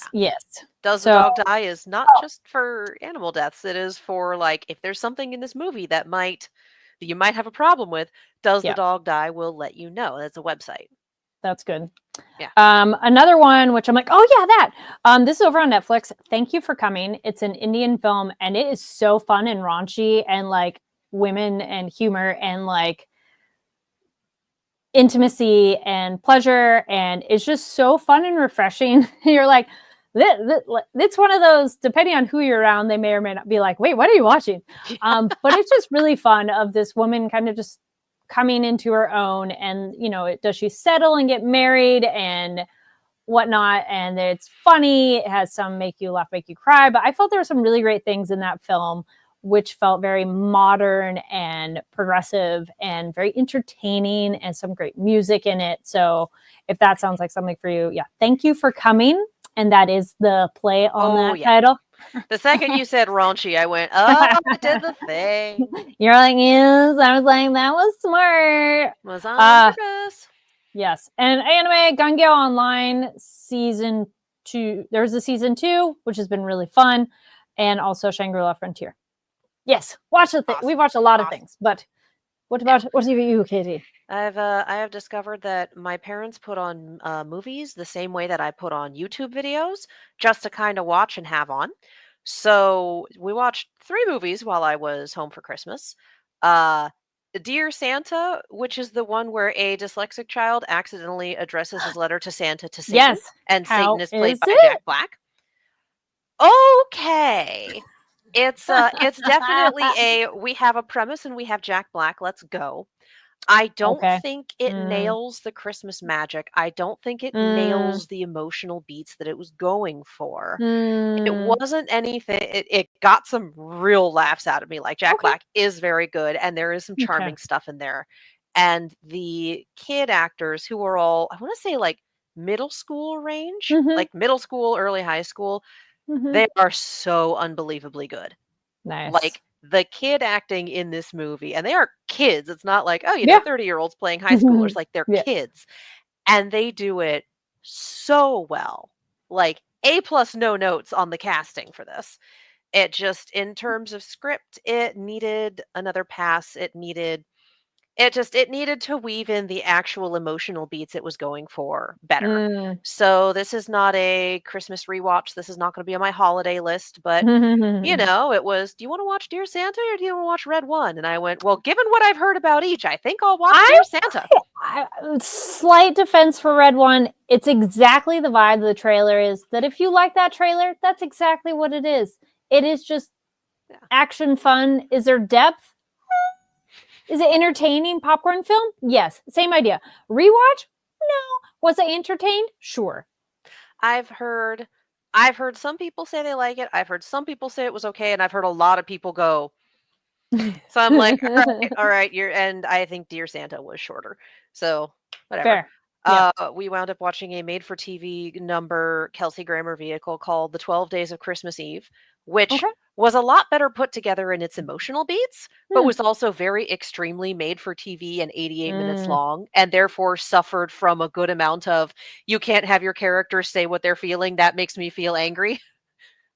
Does the Dog Die is not just for animal deaths. It is for like, if there's something in this movie that you might have a problem with, Does the Dog Die will let you know. That's a website. That's good. Yeah. Another one, which I'm like, oh yeah, that. This is over on Netflix. Thank You for Coming. It's an Indian film, and it is so fun and raunchy, and like women and humor and like intimacy and pleasure, and it's just so fun and refreshing. You're like, it's one of those, depending on who you're around, they may or may not be like, wait, what are you watching? But it's just really fun of this woman kind of just coming into her own, and does she settle and get married and whatnot, and it's funny. It has some make you laugh, make you cry, but I felt there were some really great things in that film which felt very modern and progressive and very entertaining and some great music in it. So if that sounds like something for you, yeah, thank you for coming. And that is the play on that title. The second you said raunchy, I went, oh, I did the thing. You're like, yes. I was like, that was smart. Was on purpose. Yes. And anime Gangyo Online season 2. There's a season 2, which has been really fun. And also Shangri-La Frontier. Yes. Watch the thing. Awesome. We watch a lot of things. But what about you, Katie? I have discovered that my parents put on movies the same way that I put on YouTube videos, just to kind of watch and have on. So we watched 3 movies while I was home for Christmas. Dear Santa, which is the one where a dyslexic child accidentally addresses his letter to Santa to Satan. Yes. And How Satan is played is by it? Jack Black. Okay. It's definitely we have a premise and we have Jack Black. Let's go. I don't think it nails the Christmas magic. I don't think it nails the emotional beats that it was going for. It wasn't anything. It got some real laughs out of me. Like Jack Black is very good, and there is some charming stuff in there. And the kid actors who are all, I want to say like middle school range, like middle school, early high school, they are so unbelievably good. Nice. Like the kid acting in this movie, and they are kids. It's not like, 30-year-olds playing high schoolers. Like they're kids. And they do it so well. Like A+ no notes on the casting for this. It just, in terms of script, it needed another pass. It needed to weave in the actual emotional beats it was going for better. So this is not a Christmas rewatch. This is not going to be on my holiday list, but it was, do you want to watch Dear Santa or do you want to watch Red One? And I went, well, given what I've heard about each, I think I'll watch Dear Santa. Slight defense for Red One. It's exactly the vibe of the trailer is that if you like that trailer, that's exactly what it is. It is just action fun. Is there depth? Is it entertaining popcorn film? Yes. Same idea. Rewatch? No. Was I entertained? Sure. I've heard some people say they like it. I've heard some people say it was okay, and I've heard a lot of people go. So I'm like, all right, and I think Dear Santa was shorter. So whatever. Fair. We wound up watching a made-for-TV number Kelsey Grammer vehicle called The 12 Days of Christmas Eve, which was a lot better put together in its emotional beats, but was also very extremely made for TV and 88 minutes long, and therefore suffered from a good amount of, you can't have your characters say what they're feeling, that makes me feel angry.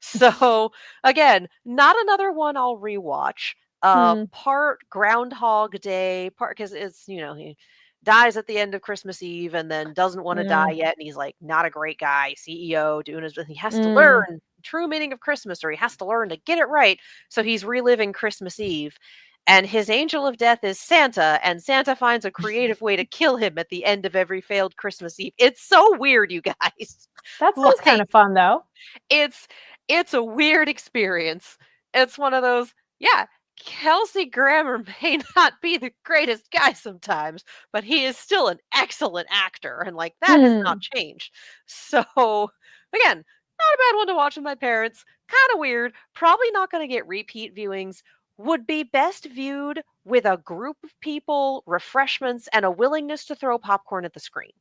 So again, not another one I'll rewatch. Part Groundhog Day, part because it's, he dies at the end of Christmas Eve and then doesn't want to die yet, and he's like not a great guy, CEO doing his, he has to learn true meaning of Christmas, or he has to learn to get it right. So he's reliving Christmas Eve, and his angel of death is Santa, and Santa finds a creative way to kill him at the end of every failed Christmas Eve. It's so weird, you guys. That sounds kind of fun, though. It's a weird experience. It's one of those, Kelsey Grammer may not be the greatest guy sometimes, but he is still an excellent actor, and like that has not changed. So again, not a bad one to watch with my parents. Kind of weird. Probably not going to get repeat viewings. Would be best viewed with a group of people, refreshments, and a willingness to throw popcorn at the screen.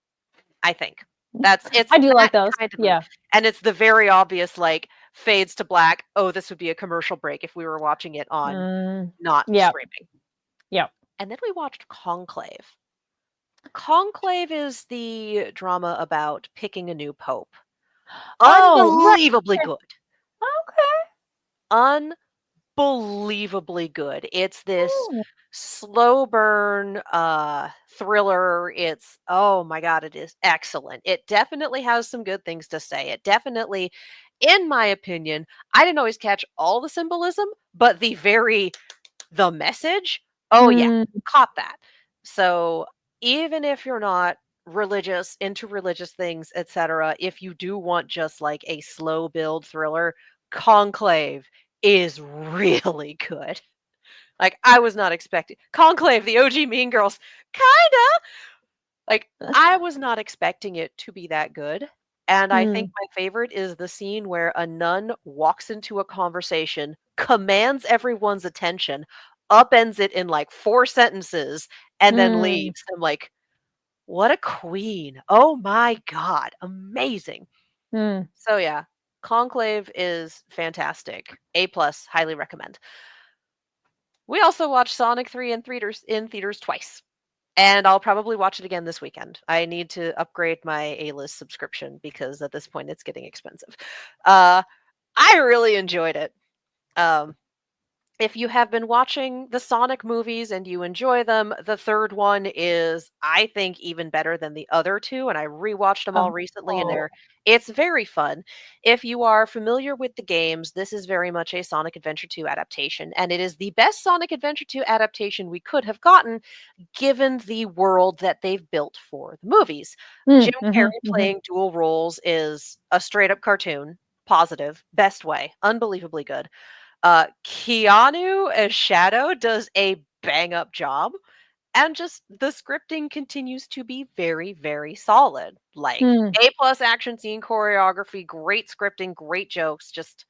I think I do like those. Kind of movie. And it's the very obvious, like, fades to black. Oh, this would be a commercial break if we were watching it on not streaming. Yep. And then we watched Conclave. Conclave is the drama about picking a new pope. Unbelievably good. Okay. Unbelievably good. It's this slow burn thriller. It's, oh my God, it is excellent. It definitely has some good things to say. It definitely, in my opinion, I didn't always catch all the symbolism, but the message, caught that. So even if you're not religious, into religious things, etc., if you do want just like a slow build thriller, Conclave is really good. Like, I was not expecting Conclave, the OG Mean Girls, kinda. Like, I was not expecting it to be that good. And I think my favorite is the scene where a nun walks into a conversation, commands everyone's attention, upends it in like 4 sentences, and then Mm. leaves. I'm like, what a queen. Oh my god, amazing. Mm. So yeah, Conclave is fantastic. A+, highly recommend. We also watched Sonic 3 in theaters twice. And I'll probably watch it again this weekend. I need to upgrade my A-list subscription because at this point it's getting expensive. I really enjoyed it. If you have been watching the Sonic movies and you enjoy them, the third one is, I think, even better than the other two. And I rewatched them all recently, and Oh. it's very fun. If you are familiar with the games, this is very much a Sonic Adventure 2 adaptation, and it is the best Sonic Adventure 2 adaptation we could have gotten, given the world that they've built for the movies. Jim Carrey playing dual roles is a straight up cartoon, positive, best way, unbelievably good. Keanu as Shadow does a bang up job, and just the scripting continues to be very, very solid. Like A+ action scene choreography, great scripting, great jokes, just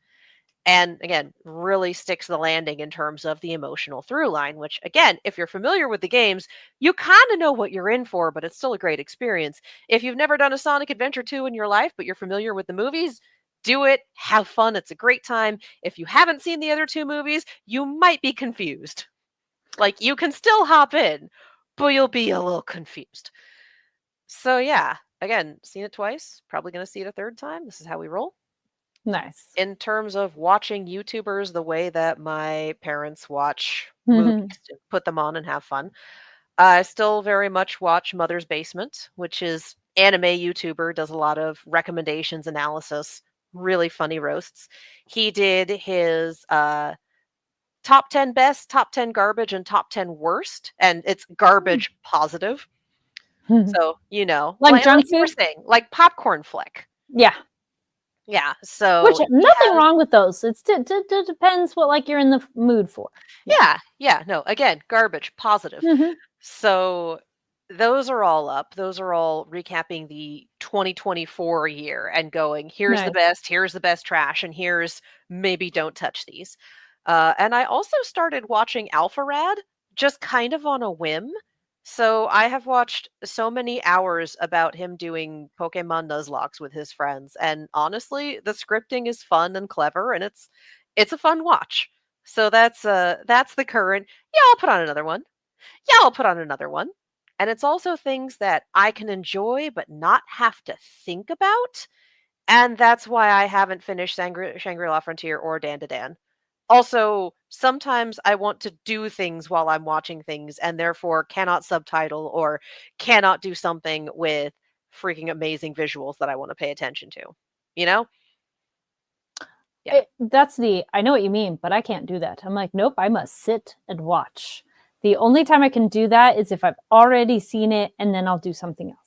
and again, really sticks the landing in terms of the emotional through line, which again, if you're familiar with the games, you kind of know what you're in for, but it's still a great experience. If you've never done a Sonic Adventure 2 in your life, but you're familiar with the movies, do it, have fun, it's a great time. If you haven't seen the other 2 movies, you might be confused. Like, you can still hop in, but you'll be a little confused. So yeah, again, seen it twice, probably going to see it a third time. This is how we roll. Nice. In terms of watching YouTubers the way that my parents watch movies, to put them on and have fun, I still very much watch Mother's Basement, which is anime YouTuber, does a lot of recommendations, analysis, really funny roasts. He did his top 10 best, top 10 garbage, and top 10 worst, and it's garbage positive. So, you know, like junk you were food? saying, like popcorn flick. Yeah. Yeah, so Which nothing wrong with those. It depends what like you're in the mood for. Yeah, no, again, garbage, positive. So those are all up. Those are all recapping the 2024 year and going, here's the best, here's the best trash, and here's maybe don't touch these. And I also started watching Alpha Rad just kind of on a whim. So I have watched so many hours about him doing Pokemon Nuzlocke with his friends, and honestly, the scripting is fun and clever, and it's a fun watch. So that's the current. Yeah, I'll put on another one. Yeah, I'll put on another one. And it's also things that I can enjoy but not have to think about. And that's why I haven't finished Shangri-La Frontier or Dan. Also, sometimes I want to do things while I'm watching things and therefore cannot subtitle or cannot do something with freaking amazing visuals that I want to pay attention to. You know? Yeah. I know what you mean, but I can't do that. I'm like, nope, I must sit and watch. The only time I can do that is if I've already seen it and then I'll do something else.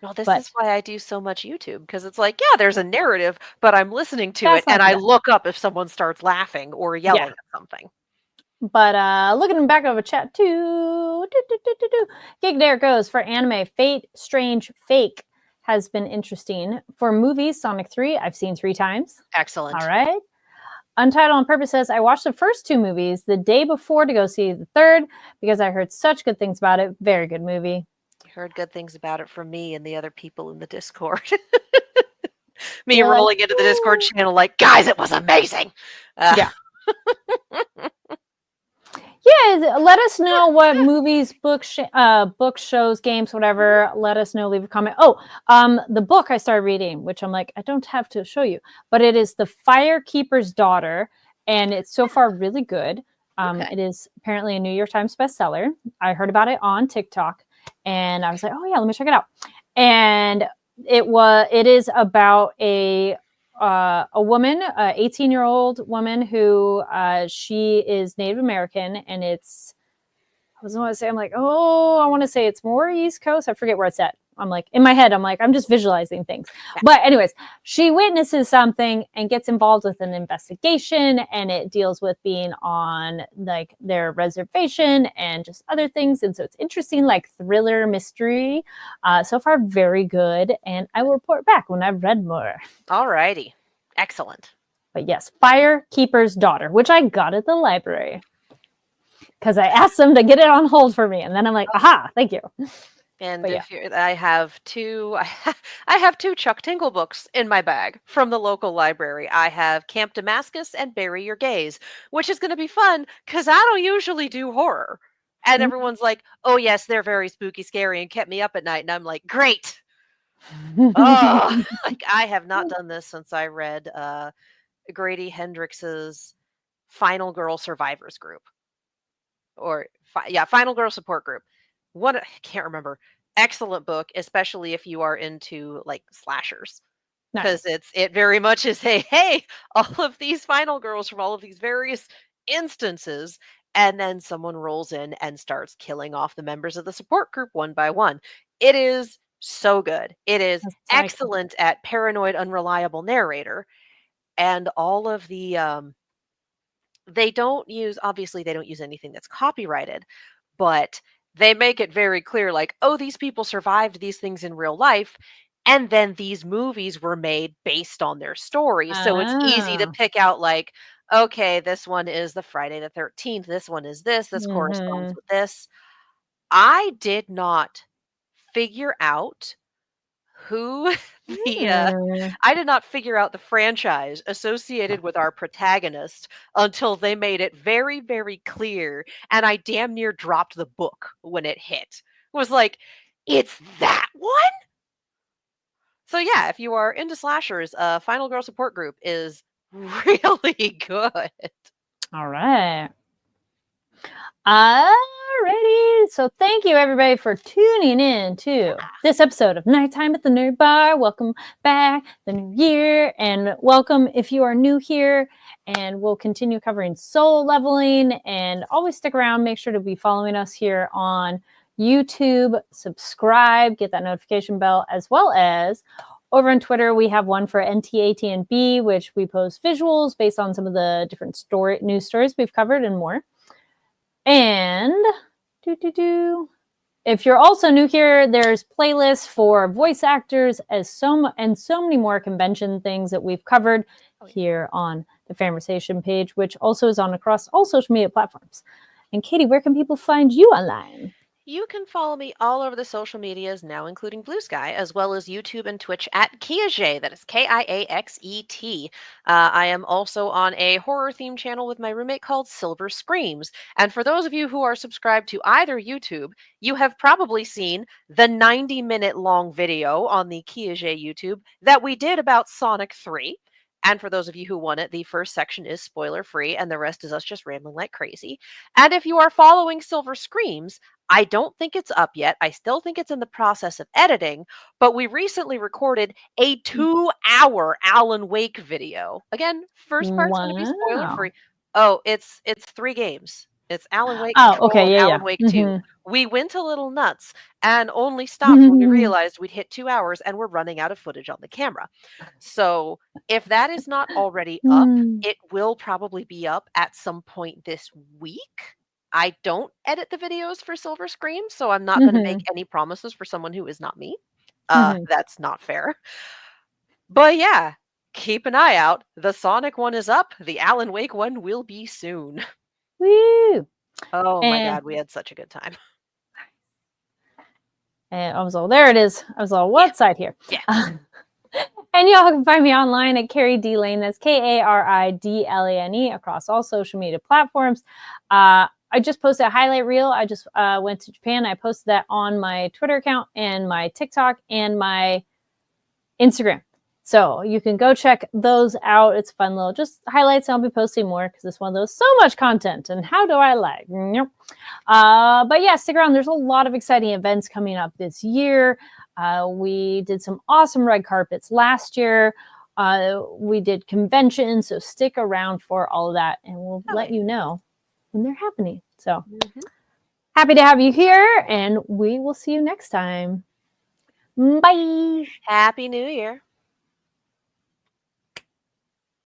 Well, this is why I do so much YouTube, because it's like, yeah, there's a narrative, but I'm listening to it and I look up if someone starts laughing or yelling at something. But looking back over chat too, Gig there goes for anime. Fate Strange Fake has been interesting. For movies, Sonic 3, I've seen 3 times. Excellent. All right. Untitled on Purpose says, I watched the first 2 movies the day before to go see the third because I heard such good things about it. Very good movie. Heard good things about it from me and the other people in the Discord. Me rolling into the Discord channel like, guys, it was amazing. Yeah. Yeah, let us know what movies, books, shows, games, whatever. Let us know. Leave a comment. Oh, the book I started reading, which I'm like, I don't have to show you, but it is The Firekeeper's Daughter, and it's so far really good. It is apparently a New York Times bestseller. I heard about it on TikTok, and I was like, oh yeah, let me check it out. And it is about a woman, 18-year-old woman who she is Native American, and I want to say it's more East Coast. I forget where it's at. I'm like, in my head, I'm like, I'm just visualizing things. Yeah. But anyways, she witnesses something and gets involved with an investigation, and it deals with being on like their reservation and just other things. And so it's interesting, like thriller mystery. So far, very good. And I will report back when I've read more. All righty. Excellent. But yes, Firekeeper's Daughter, which I got at the library because I asked them to get it on hold for me. And then I'm like, aha, thank you. And But if I have two, I have two Chuck Tingle books in my bag from the local library. I have Camp Damascus and Bury Your Gaze, which is going to be fun because I don't usually do horror. And Mhm. everyone's like, "Oh yes, they're very spooky, scary, and kept me up at night." And I'm like, "Great!" Oh, like I have not done this since I read Grady Hendrix's Final Girl Survivors Group, or Final Girl Support Group. What I can't remember. Excellent book, especially if you are into like slashers, because Nice. it very much is a hey, all of these final girls from all of these various instances, and then someone rolls in and starts killing off the members of the support group one by one. It is so good. It is That's excellent at paranoid, unreliable narrator, and all of the they don't use obviously they don't use anything that's copyrighted, but they make it very clear like, oh, these people survived these things in real life, and then these movies were made based on their stories. So it's easy to Ah. pick out like, okay, this one is the Friday the 13th, this one is this corresponds Mhm. with this. I did not figure out who the Mm. I did not figure out the franchise associated with our protagonist until they made it very, very clear, and I damn near dropped the book when it hit. It was like, "It's that one?" So, yeah, if you are into slashers, Final Girl Support Group is really good. All right. Alrighty. So thank you everybody for tuning in to this episode of Nighttime at the Nerd Bar. Welcome back the new year, and welcome if you are new here. And we'll continue covering solo leveling, and always stick around. Make sure to be following us here on YouTube. Subscribe, get that notification bell, as well as over on Twitter, we have one for NTATNB, which we post visuals based on some of the different news stories we've covered and more. And if you're also new here, there's playlists for voice actors and so many more convention things that we've covered here on the Famersation page, which also is on across all social media platforms. And Katie, where can people find you online? You can follow me all over the social medias now, including Blue Sky, as well as YouTube and Twitch at Kiaxet. That is Kiaxet. I am also on a horror themed channel with my roommate called Silver Screams. And for those of you who are subscribed to either YouTube, you have probably seen the 90-minute long video on the Kiaxet YouTube that we did about Sonic 3. And for those of you who want it, the first section is spoiler free, and the rest is us just rambling like crazy. And if you are following Silver Screams, I don't think it's up yet. I still think it's in the process of editing, but we recently recorded a 2-hour Alan Wake video. Again, first part's going to be spoiler Wow. free. Oh, it's 3 games. It's Alan Wake, Oh, Control, okay, and yeah, Alan Wake 2. Mhm. We went a little nuts and only stopped when we realized we'd hit 2 hours and we're running out of footage on the camera. So if that is not already up, it will probably be up at some point this week. I don't edit the videos for Silver Scream, so I'm not going to make any promises for someone who is not me. That's not fair. But yeah, keep an eye out. The Sonic one is up. The Alan Wake one will be soon. Woo! Oh my god, we had such a good time. And I was all, there it is. I was all, what side here? Yeah. And y'all can find me online at Carrie D Lane. That's Karidlane across all social media platforms. I just posted a highlight reel. I just went to Japan. I posted that on my Twitter account and my TikTok and my Instagram. So you can go check those out. It's fun little just highlights. I'll be posting more because it's one of those so much content. And how do I like? But yeah, stick around. There's a lot of exciting events coming up this year. We did some awesome red carpets last year. We did conventions. So stick around for all of that, and we'll let you know when they're happening. So happy to have you here, and we will see you next time. Bye. Happy New Year.